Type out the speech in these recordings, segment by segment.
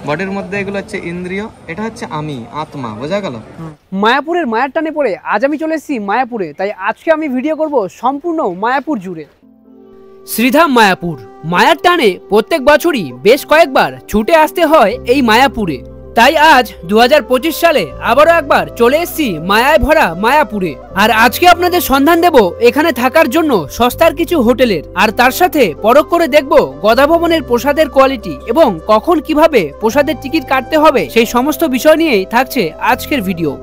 বডির মধ্যে এগুলো হচ্ছে ইন্দ্রিয়, এটা হচ্ছে আমি, আত্মা, বোঝা গেল? মায়াপুরের মায়ার টানে পড়ে আজ আমি চলে এসেছি মায়াপুরে, তাই আজকে আমি ভিডিও করব সম্পূর্ণ মায়াপুর জুড়ে। শ্রীধাম মায়াপুর, মায়ার টানে প্রত্যেক বছরই বেশ কয়েকবার ছুটে আসতে হয় এই মায়াপুরে। তাই আজ 2025 সালে আবারও একবার চলে এসেছি মায়ায় ভরা মায়াপুরে। আর আজকে আপনাদের সন্ধান দেব এখানে থাকার জন্য সস্তার কিছু হোটেলের, আর তার সাথে পরখ করে দেখব গদা ভবনের প্রসাদের কোয়ালিটি এবং কখন কিভাবে প্রসাদের টিকিট কাটতে হবে, সেই সমস্ত বিষয় নিয়েই থাকছে আজকের ভিডিও।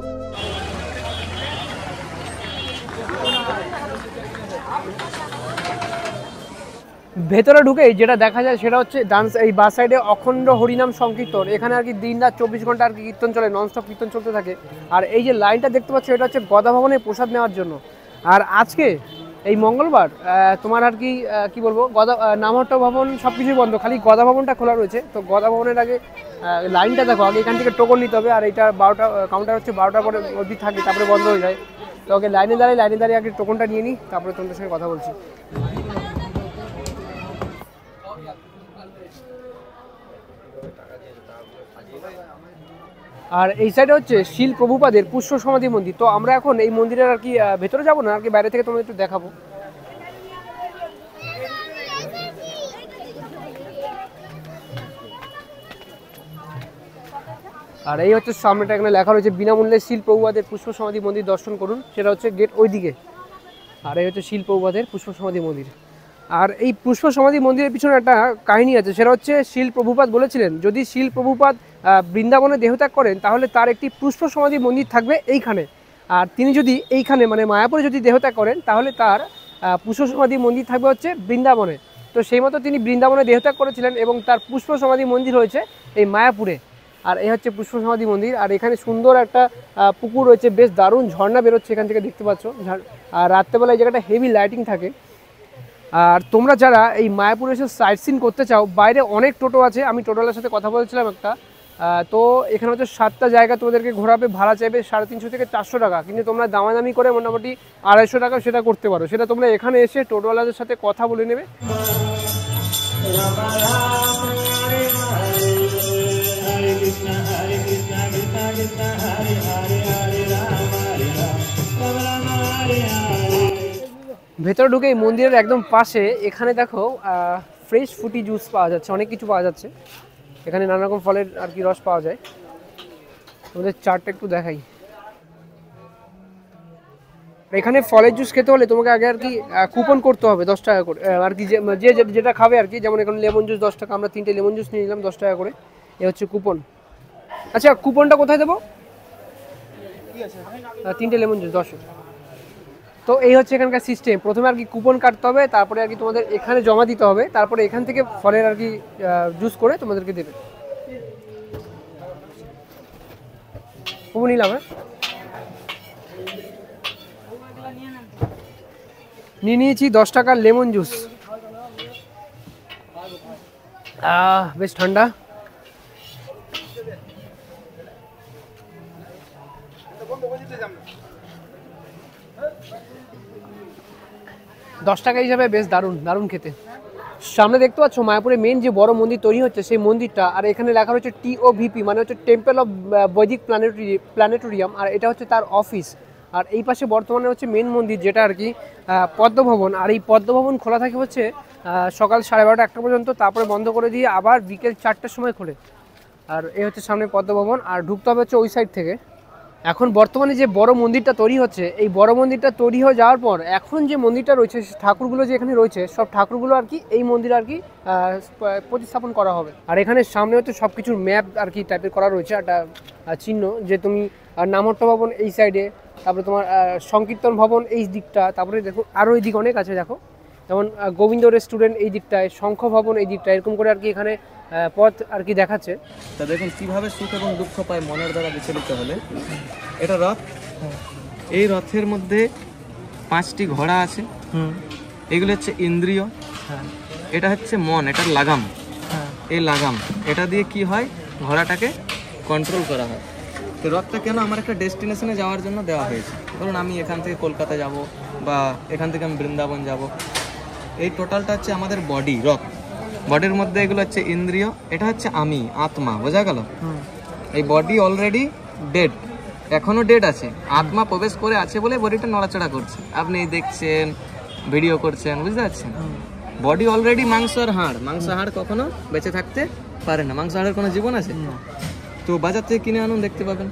ভেতরে ঢুকেই যেটা দেখা যায় সেটা হচ্ছে ডান্স, এই বাস সাইডে অখণ্ড হরিনাম সংকীর্তন। এখানে আর কি দিন রাত 24 ঘন্টা আর কি কীর্তন চলে, ননস্টপ কীর্তন চলতে থাকে। আর এই যে লাইনটা দেখতে পাচ্ছ এটা হচ্ছে গদা ভবনে প্রসাদ নেওয়ার জন্য। আর আজকে এই মঙ্গলবার তোমার আর কি কি বলবো, গদা নামহট্ট ভবন সব কিছুই বন্ধ, খালি গদা ভবনটা খোলা রয়েছে। তো গদা ভবনের আগে লাইনটা দেখো, আগে এখান থেকে টোকন নিতে হবে। আর এটা 12টা কাউন্টার হচ্ছে, 12টার পরে অবধি থাকে, তারপরে বন্ধ হয়ে যায়। তো ওকে লাইনে দাঁড়িয়ে আগে টোকনটা নিয়ে নিই, তারপরে তোমাদের সঙ্গে কথা বলছি। আর এই সাইডে হচ্ছে শিল প্রভুপাদের পুষ্প সমাধি মন্দির। তো আমরা এখন এই মন্দিরের আর কি ভেতরে যাবো না, আর কি বাইরে থেকে তোমাদের একটু দেখাবো। আর এই হচ্ছে সামনেটা, এখানে লেখা রয়েছে বিনামূল্যে শিল প্রভুপাদের পুষ্প সমাধি মন্দির দর্শন করুন, সেটা হচ্ছে গেট ওইদিকে। আর এই হচ্ছে শিল প্রভুপাদের পুষ্প সমাধি মন্দির। আর এই পুষ্প সমাধি মন্দিরের পিছনে একটা কাহিনী আছে, সেটা হচ্ছে শিল প্রভুপাদ বলেছিলেন যদি শিল প্রভুপাদ বৃন্দাবনে দেহত্যাগ করেন তাহলে তার একটি পুষ্প সমাধি মন্দির থাকবে এইখানে। আর তিনি যদি এইখানে মানে মায়াপুরে যদি দেহত্যাগ করেন তাহলে তার পুষ্প সমাধি মন্দির থাকবে হচ্ছে বৃন্দাবনে। তো সেই মতো তিনি বৃন্দাবনে দেহত্যাগ করেছিলেন এবং তার পুষ্প সমাধি মন্দির হয়েছে এই মায়াপুরে। আর এই হচ্ছে পুষ্প সমাধি মন্দির। আর এখানে সুন্দর একটা পুকুর রয়েছে, বেশ দারুণ ঝর্ণা বেরোচ্ছে এখান থেকে, দেখতে পাচ্ছ। আর রাত্রেবেলা এই জায়গাটা হেভি লাইটিং থাকে। আর তোমরা যারা এই মায়াপুরে এসে সাইট সিন করতে চাও, বাইরে অনেক টোটো আছে, আমি টোটোওয়ালার সাথে কথা বলছিলাম একটা। তো এখানে হচ্ছে 7টা জায়গা তোমাদেরকে ঘোরাবে, ভাড়া চাইবে 350 থেকে 400 টাকা, কিন্তু তোমরা দামাদামি করে মোটামুটি 250 টাকা সেটা করতে পারো। সেটা তোমরা এখানে এসে টোটোওয়ালাদের সাথে কথা বলে নেবে। ভেতরে ঢুকে এই মন্দিরের একদম পাশে এখানে দেখো ফ্রেশ ফুটি জুস পাওয়া যাচ্ছে, অনেক কিছু পাওয়া যাচ্ছে এখানে, নানা রকম ফলের আর কি রস পাওয়া যায়। তোমাদের চার্টটা একটু দেখাই। এখানে ফলের জুস খেতে হলে তোমাকে আগে আর কি কুপন করতে হবে 10 টাকা করে আর কি, যে যেটা খাবে আর কি। যেমন এখানে লেমন জুস 10 টাকা, আমরা 3টে লেমন জুস নিয়ে নিলাম 10 টাকা করে। এ হচ্ছে কুপন। আচ্ছা, কুপনটা কোথায় দেবো? 3টে লেমন জুস 10। তো এই হচ্ছে এখানকার সিস্টেম। প্রথমে আর কি কুপন কাটতে হবে, তারপরে আর কি তোমাদের এখানে জমা দিতে হবে, তারপরে এখান থেকে ফলের আর কি জুস করে তোমাদেরকে দেবে। কুপন নিলাম, হ্যাঁ নিয়ে নিয়েছি 10 টাকার লেমন জুস। বেশ ঠান্ডা। $10 হিসাবে বেশ দারুণ দারুণ খেতে। সামনে দেখতে পাচ্ছ মায়াপুরে মেন যে বড় মন্দির তৈরি হচ্ছে সেই মন্দিরটা। আর এখানে লেখা রয়েছে TOVP, মানে হচ্ছে টেম্পল অফ বৈদিক প্ল্যানেটোরিয়াম। আর এটা হচ্ছে তার অফিস। আর এই পাশে বর্তমানে হচ্ছে মেন মন্দির, যেটা আর কি পদ্মভবন। আর এই পদ্মভবন খোলা থাকে হচ্ছে সকাল 12:30 1টা পর্যন্ত, তারপরে বন্ধ করে দিয়ে আবার বিকেল 4টার সময় খোলে। আর এই হচ্ছে সামনে পদ্মভবন। আর ঢুকতে হবে হচ্ছে ওই সাইড থেকে। এখন বর্তমানে যে বড় মন্দিরটা তৈরি হচ্ছে, এই বড় মন্দিরটা তৈরি হয়ে যাওয়ার পর এখন যে মন্দিরটা রয়েছে, ঠাকুরগুলো যে এখানে রয়েছে সব ঠাকুরগুলো আর কি এই মন্দিরে আর কি প্রতিস্থাপন করা হবে। আর এখানে সামনে হচ্ছে সব কিছুর ম্যাপ আর কি টাইপের করা রয়েছে, একটা চিহ্ন যে তুমি নামহট্ট ভবন এই সাইডে, তারপরে তোমার সংকীর্তন ভবন এই দিকটা, তারপরে দেখো আরও এই দিক অনেক আছে, দেখো যেমন গোবিন্দ রেস্টুরেন্ট এই দিকটায়, শঙ্খ ভবন এই দিকটায়, এরকম করে আর কি এখানে পথ আর কি দেখাচ্ছে। তা দেখুন কিভাবে সুখ এবং দুঃখ পায় মনের দ্বারা বিচলিত হলে। এটা রথ, এই রথের মধ্যে 5টি ঘোড়া আছে, এগুলো হচ্ছে ইন্দ্রিয়, এটা হচ্ছে মন, এটার লাগাম, এই লাগাম এটা দিয়ে কি হয় ঘোড়াটাকে কন্ট্রোল করা হয়। তো রথটা কেন আমার একটা ডেস্টিনেশনে যাওয়ার জন্য দেওয়া হয়েছে। ধরুন আমি এখান থেকে কলকাতা যাব বা এখান থেকে আমি বৃন্দাবন যাব, এই টোটালটা হচ্ছে আমাদের বডি, রথ। বডির মধ্যে এগুলো হচ্ছে ইন্দ্রিয়, এটা হচ্ছে আমি, আত্মা, বোঝা গেল? এই বডি অলরেডি ডেড, এখনো ডেড আছে, আত্মা প্রবেশ করে আছে বলে বডিটা নড়াচড়া করছে, আপনি দেখছেন, ভিডিও করছেন, বুঝতে পারছেন? বডি অলরেডি মাংস আর হাড়, মাংস হাড় কখনো বেঁচে থাকতে পারে না, মাংস হাড়ের কোনো জীবন আছে? তো বাজার থেকে কিনে আনুন, দেখতে পাবেন।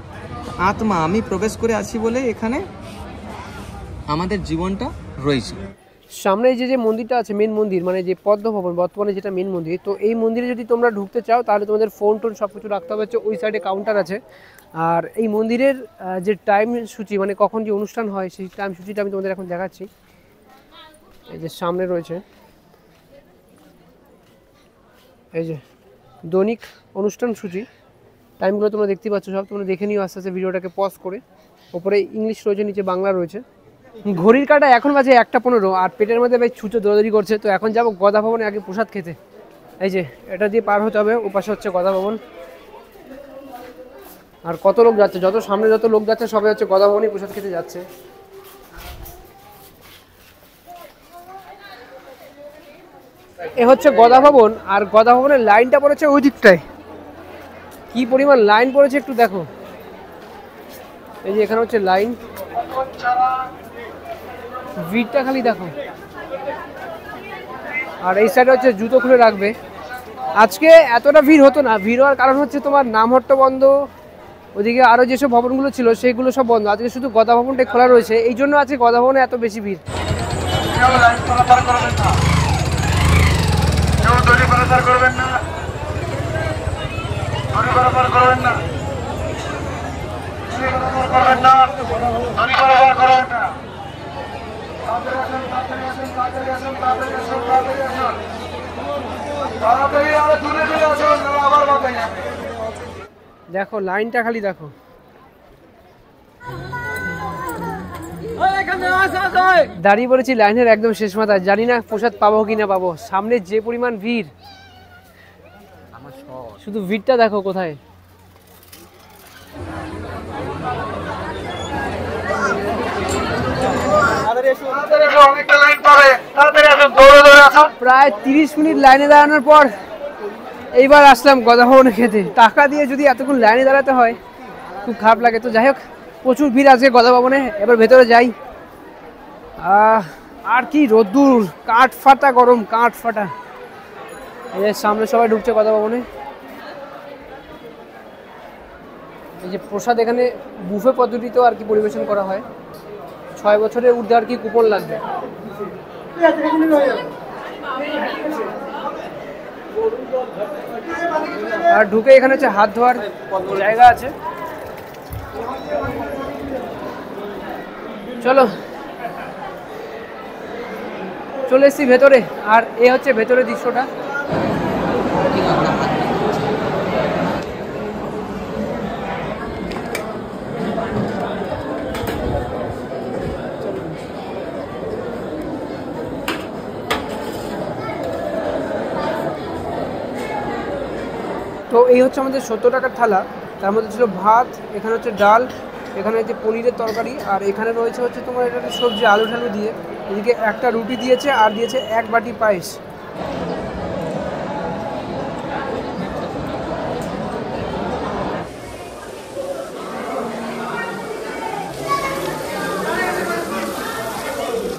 আত্মা, আমি প্রবেশ করে আছি বলে এখানে আমাদের জীবনটা রয়েছে। সামনে যে মন্দিরটা আছে, মেন মন্দির, মানে যে পদ্মভবন বর্তমানে যেটা মেন মন্দির, তো এই মন্দিরে যদি তোমরা ঢুকতে চাও তাহলে তোমাদের ফোন টোন সব কিছু রাখতে হবে, হচ্ছে ওই সাইডে কাউন্টার আছে। আর এই মন্দিরের যে টাইম সূচি, মানে কখন যে অনুষ্ঠান হয় সেই টাইম সূচিটা আমি তোমাদের এখন দেখাচ্ছি। এই যে সামনে রয়েছে, এই যে দৈনিক অনুষ্ঠান সূচি, টাইমগুলো তোমরা দেখতে পাচ্ছ সব, তোমরা দেখে নিও আস্তে আস্তে ভিডিওটাকে পজ করে। ওপরে ইংলিশ রয়েছে, নিচে বাংলা রয়েছে। ঘড়ির কাঁটা এখন বাজে 1:15, আর পেটের মধ্যে বেশ ছুঁচো দৌড়াদৌড়ি করছে। তো এখন যাবো গদা ভবনে আগে প্রসাদ খেতে। এই যে এটা দিয়ে পার হতে হবে, ওপাশে হচ্ছে গদা ভবন। আর কত লোক যাচ্ছে, যত সামনে যত লোক যাচ্ছে সবাই হচ্ছে গদা ভবনই প্রসাদ খেতে যাচ্ছে। এ হচ্ছে গদা ভবন, আর গদা ভবনের লাইনটা পড়েছে ওই দিকটায়। কি পরিমাণ লাইন পড়েছে একটু দেখো। এই যে এখানে হচ্ছে লাইন, ভিড়টা খালি দেখো। আর এই সাইডে হচ্ছে জুতো খুলে রাখবে। আজকে এতটা ভিড় হতো না, ভিড় হওয়ার কারণ হচ্ছে তোমার নামহট্ট বন্ধ, ওদিকে আরও যেসব ভবনগুলো ছিল সেগুলো সব বন্ধ। আজকে শুধু গদা ভবনটাই খোলা রয়েছে, এই জন্য আজকে গদা ভবনে এত বেশি ভিড়। দেখো লাইনটা খালি দেখো। দাঁড়িয়ে পড়েছি লাইনের একদম শেষ মাথায়, জানি না প্রসাদ পাবো কি না পাবো। সামনে যে পরিমাণ ভিড়, শুধু ভিড়টা দেখো কোথায়। প্রায় 30 মিনিট লাইনে দাঁড়ানোর পর এইবার আসলাম গদা ভবনে খেতে। টাকা দিয়ে যদি এতক্ষণ লাইনে দাঁড়াতে হয় খুব খারাপ লাগে। তো যাই হোক, প্রচুর ভিড় আছে গদা ভবনে, এবার ভেতরে যাই। আর কি রোদ্দুর, কাঠ ফাটা গরম, কাঠ ফাটা। এই সামনে সবাই ঢুকছে গদা ভবনে। এই যে প্রসাদ এখানে বুফে পদ্ধতিতেও আর কি পরিবেশন করা হয়। 6 বছরের ঊর্ধ্বে আর কি কুপন লাগবে। আর ঢুকে এখানে হচ্ছে হাত ধোয়ার জায়গা আছে। চলো চলে এসছি ভেতরে, আর এ হচ্ছে ভেতরের দৃশ্যটা। তো এই হচ্ছে আমাদের 70 টাকার থালা। তার মধ্যে ছিল ভাত, এখানে হচ্ছে ডাল, এখানে হচ্ছে পনিরের তরকারি, আর এখানে রয়েছে হচ্ছে তোমার এটা সবজি আলু ঠালু দিয়ে। এদিকে একটা রুটি দিয়েছে, আর দিয়েছে 1 বাটি পায়েস।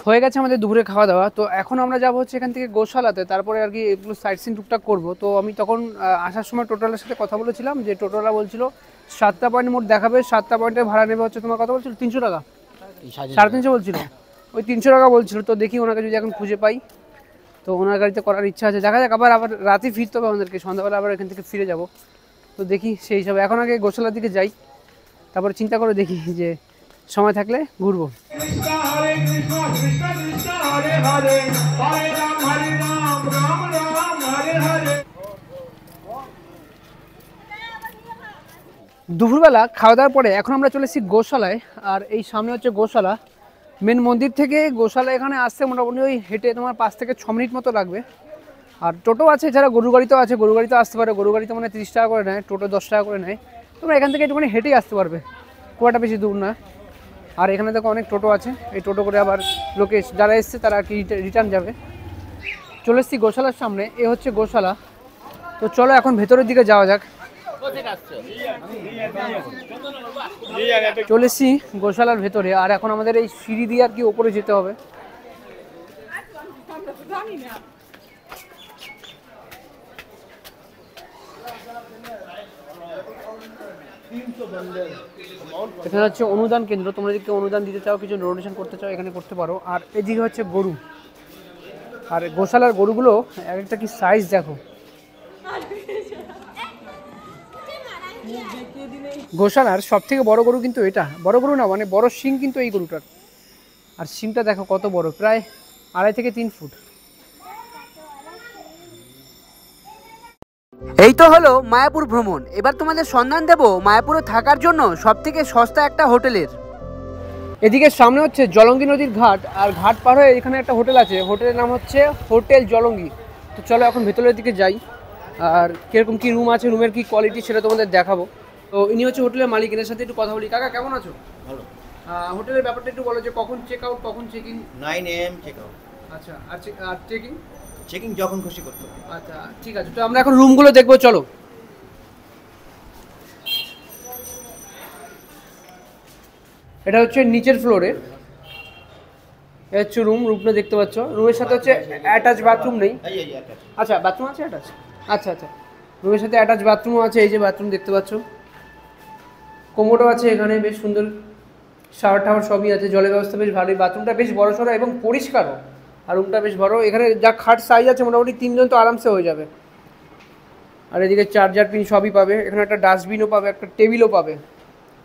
হয়ে গেছে আমাদের দুপুরে খাওয়া দাওয়া। তো এখন আমরা যাবো হচ্ছে এখান থেকে গোশালাতে, তারপরে আর কি এগুলো সাইট সিন টুকটাক করবো। তো আমি তখন আসার সময় টোটালের সাথে কথা বলেছিলাম, যে টোটালরা বলছিল 7টা পয়েন্ট মোট দেখাবে, 7টা পয়েন্টের ভাড়া নেবে হচ্ছে তোমার কথা বলছিল 300 টাকা, 350 বলছিল, ওই 300 টাকা বলছিল। তো দেখি ওনাকে যদি এখন খুঁজে পাই তো ওনার গাড়িতে করার ইচ্ছা আছে, দেখা যাক। আবার রাতে ফিরতে হবে আমাদেরকে, সন্ধ্যাবেলা আবার এখান থেকে ফিরে যাব। তো দেখি সেই হিসাবে এখন আগে গোশালার দিকে যাই, তারপরে চিন্তা করে দেখি যে সময় থাকলে ঘুরবো। দুপুরবেলা খাওয়া দাওয়ার পরে এখন আমরা চলে এসেছি গোশালায়। আর এই সামনে হচ্ছে গোশালা। মেন মন্দির থেকে গোশালা এখানে আসতে মোটামুটি ওই হেঁটে তোমার 5 থেকে 6 মিনিট মতো লাগবে। আর টোটো আছে, এছাড়া গরু গাড়িতেও আছে, গরু গাড়িতেও আসতে পারে। গরু গাড়িতে মানে 30 টাকা করে নেয়, টোটো 10 টাকা করে নেয়। তোমরা এখান থেকে একটুখানি হেঁটেই আসতে পারবে, খুব একটা বেশি দূর না। আর এখানে দেখো অনেক টোটো আছে, এই টোটো করে আবার লোকে যারা এসছে তারা আর কি রিটার্ন যাবে। চলে এসেছি গোশালার সামনে, এ হচ্ছে গোশালা। তো চলো এখন ভেতরের দিকে যাওয়া যাক। চলে এসেছি গোশালার ভেতরে, আর এখন আমাদের এই সিঁড়ি দিয়ে আর কি ওপরে যেতে হবে। এখানে হচ্ছে অনুদান কেন্দ্র, তোমরা যদি কেউ অনুদান দিতে চাও, কিছু ডোনেশন করতে চাও, এখানে করতে পারো। আর এদিকে হচ্ছে গরু, আর গোশালার গরুগুলো এক একটা কি সাইজ দেখো। গোশালার সব থেকে বড় গরু কিন্তু এটা, বড় গরু না মানে বড় শিং কিন্তু এই গরুটার। আর শিংটা দেখো কত বড়, প্রায় 2.5 থেকে 3 ফুট। এই তো হলো মায়াপুর ভ্রমণ। এবার তোমাদের সন্ধান দেব মায়াপুরে থাকার জন্য সবথেকে সস্তা একটা হোটেলের। এদিকে সামনে হচ্ছে জলঙ্গি নদীর ঘাট, আর ঘাট পার হয়ে এখানে একটা হোটেল আছে, হোটেলের নাম হচ্ছে হোটেল জলঙ্গি। তো চলো এখন ভেতরের দিকে যাই, আর কিরকম কি রুম আছে, রুমের কি কোয়ালিটি সেটা তোমাদের দেখাবো। তো ইনি হচ্ছে হোটেলের মালিক, এর সাথে একটু কথা বলি। কাকা কেমন আছো? ভালো। হোটেলের ব্যাপারটা একটু বলো, যে কখন চেক আউট, কখন check in? 9 AM check out. আচ্ছা, আর চেক ইন? চেকিং যখন খুশি করতে হবে। আচ্ছা ঠিক আছে, তো আমরা এখন রুমগুলো দেখবো, চলো। এটা হচ্ছে নিচের ফ্লোরে, এটা হচ্ছে রুমটা দেখতে পাচ্ছ। রুমের সাথে হচ্ছে অ্যাটাচ বাথরুম নেই। এই একটা। আচ্ছা বাথরুম আছে অ্যাটাচ? আচ্ছা আচ্ছা, রুমের সাথে অ্যাটাচ বাথরুমও আছে, এই যে বাথরুম দেখতে পাচ্ছ। কোমোডও আছে এখানে, বেশ সুন্দর, শাওয়ার টাওয়ার সবই আছে, জলের ব্যবস্থা বেশ ভালোই। বাথরুমটা বেশ বড় সড়ো এবং পরিষ্কারও, আর রুমটা বেশ বড়। এখানে যা খাট সাইজ আছে মোটামুটি 3 জন তো আরামসে হয়ে যাবে। আর এদিকে চার্জার পিন সবই পাবে, এখানে একটা ডাস্টবিনও পাবে, একটা টেবিলও পাবে।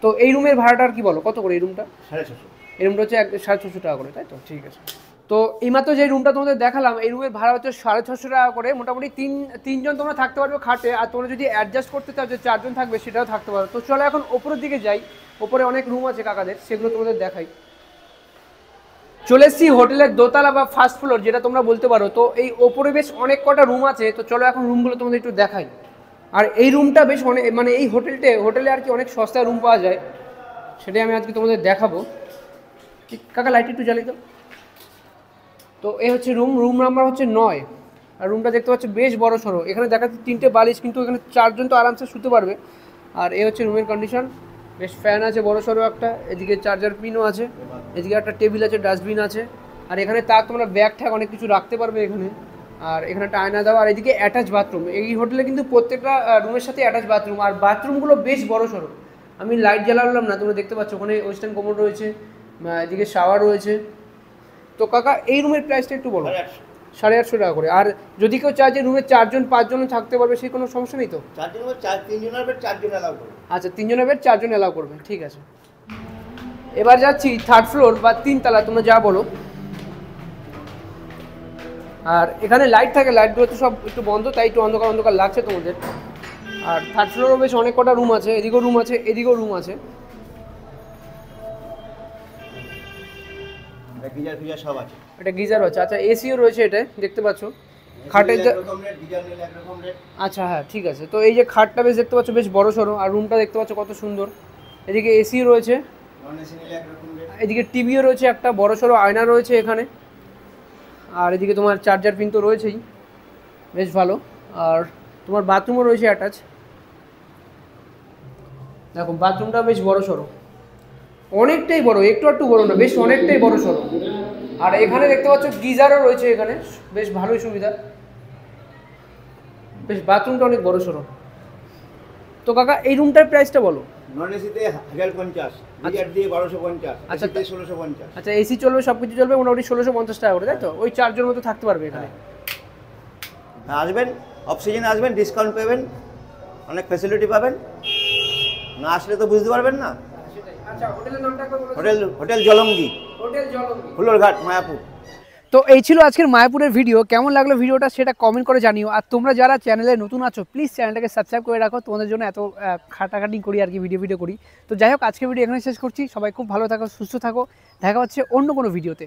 তো এই রুমের ভাড়াটা আর কি বলো, কত করে এই রুমটা? 650। এই রুমটা হচ্ছে 650 টাকা করে, তাই তো? ঠিক আছে। তো এইমাত্র যে রুমটা তোমাদের দেখালাম, এই রুমের ভাড়া হচ্ছে 650 টাকা করে। মোটামুটি তিনজন তোমরা থাকতে পারবে খাটে, আর তোমরা যদি অ্যাডজাস্ট করতে চাও যে 4 জন থাকবে, সেটাও থাকতে পারো। তো চলো এখন ওপরের দিকে যাই, ওপরে অনেক রুম আছে কাকাদের, সেগুলো তোমাদের দেখাই। চলে এসেছি হোটেলের দোতলা বা ফার্স্ট ফ্লোর, যেটা তোমরা বলতে পারো। তো এই ওপরে বেশ অনেক কটা রুম আছে, তো চলো এখন রুমগুলো তোমাদের একটু দেখাই। আর এই রুমটা বেশ অনেক, মানে এই হোটেলে আর কি অনেক সস্তায় রুম পাওয়া যায়, সেটাই আমি আজকে তোমাদের দেখাবো। কাকা লাইট একটু জ্বালিয়ে দাও। তো এই হচ্ছে রুম নাম্বার হচ্ছে 9। আর রুমটা দেখতে পাচ্ছ বেশ বড় সড়ো, এখানে দেখাচ্ছে 3টে বালিশ, কিন্তু এখানে 4 জন তো আরামসে শুতে পারবে। আর এই হচ্ছে রুমের কন্ডিশন, বেশ ফ্যান আছে বড় সড়ো একটা, এদিকে চার্জার পিনও আছে, এদিকে একটা টেবিল আছে, ডাস্টবিন আছে। আর এখানে তোমরা ব্যাগ ঠ্যাগ অনেক কিছু রাখতে পারবে এখানে। আর এখানে একটা আয়না দেওয়া, আর এদিকে অ্যাটাচ বাথরুম। এই হোটেলে কিন্তু প্রত্যেকটা রুমের সাথে অ্যাটাচ বাথরুম, আর বাথরুমগুলো বেশ বড় সড়ো। আমি লাইট জ্বালালাম না, তোমরা দেখতে পাচ্ছ ওখানে ওয়েস্টার্ন কোমোড রয়েছে, এদিকে শাওয়ার রয়েছে। তো কাকা এই রুমের প্রাইসটা একটু বলো। 850 টাকা করে। আর যদি কেউ চায় যে রুমে 4 জন 5 জন থাকতে পারবে, সেই কোনো সমস্যা নেই তো? 4 জন 3 জনের বেড 4 জন এলাও করবে। আচ্ছা, 3 জনের বেড 4 জন এলাও করবে, ঠিক আছে। এবার যাচ্ছি 3rd ফ্লোর বা 3 তলা, তোমরা যা বলো। আর এখানে লাইট থাকে, লাইটগুলো তো সব একটু বন্ধ, তাই একটু অন্ধকার অন্ধকার লাগছে তোমাদের। আর 3rd ফ্লোরও বেশ অনেক কটা রুম আছে, এদিকেও রুম আছে, এদিকেও রুম আছে। গিজার ফিজার সব আছে। এটা গিজার আছে, আচ্ছা এসিও রয়েছে, এটা দেখতে পাচ্ছ। খাটের একরকম রেট, গিজার নিলে একরকম রেট। আচ্ছা হ্যাঁ ঠিক আছে। তো এই যে খাটটা বেশ দেখতে পাচ্ছ বেশ বড় সড়ো, আর রুমটা দেখতে পাচ্ছ কত সুন্দর। এদিকে এসি রয়েছে, নন এসি নিলে একরকম রেট। এদিকে টিভিও রয়েছে, একটা বড় সড়ো আয়না রয়েছে এখানে। আর এদিকে তোমার চার্জার পিন তো রয়েছেই, বেশ ভালো। আর তোমার বাথরুমও রয়েছে অ্যাটাচ, দেখো বাথরুমটা বেশ বড় সড়ো, অনেকটাই বড়, একটু বড় না, বেশ অনেকটাই বড় সড়ো। আর এখানে দেখতে পাচ্ছ গিজারও রয়েছে এখানে, বেশ ভালোই সুবিধা, বেশ বাথরুমটা অনেক বড় সড়ো। তো কাকা এই রুমটার প্রাইসটা বলো। নন এসিতে 1050, গিজার দিয়ে 1250, আচ্ছা, এসিতে 1650। আচ্ছা এসি চলবে, সব কিছু চলবে, মোটামুটি 1650 টাকা করে, তাই তো? ওই 4 জন মতো থাকতে পারবে এখানে। আসবেন, অফ সিজনে আসবেন, ডিসকাউন্ট পাবেন, অনেক ফ্যাসিলিটি পাবেন। না আসলে তো বুঝতে পারবেন না। আচ্ছা হোটেলের নামটা একবার বলো। Hotel Jalangi, hotel Jalangi, Phulerghat, Mayapur. তো এই ছিল আজকের মায়াপুরের ভিডিও। কেমন লাগলো ভিডিওটা সেটা কমেন্ট করে জানিও। আর তোমরা যারা চ্যানেলে নতুন আছো, প্লিজ চ্যানেলটাকে সাবস্ক্রাইব করে রাখো, তোমাদের জন্য এত খাটাখাটি করি আর কি, ভিডিও করি। তো যাই হোক, আজকের ভিডিও এখানে শেষ করছি। সবাই খুব ভালো থাকো, সুস্থ থাকো, দেখা হচ্ছে অন্য কোনো ভিডিওতে।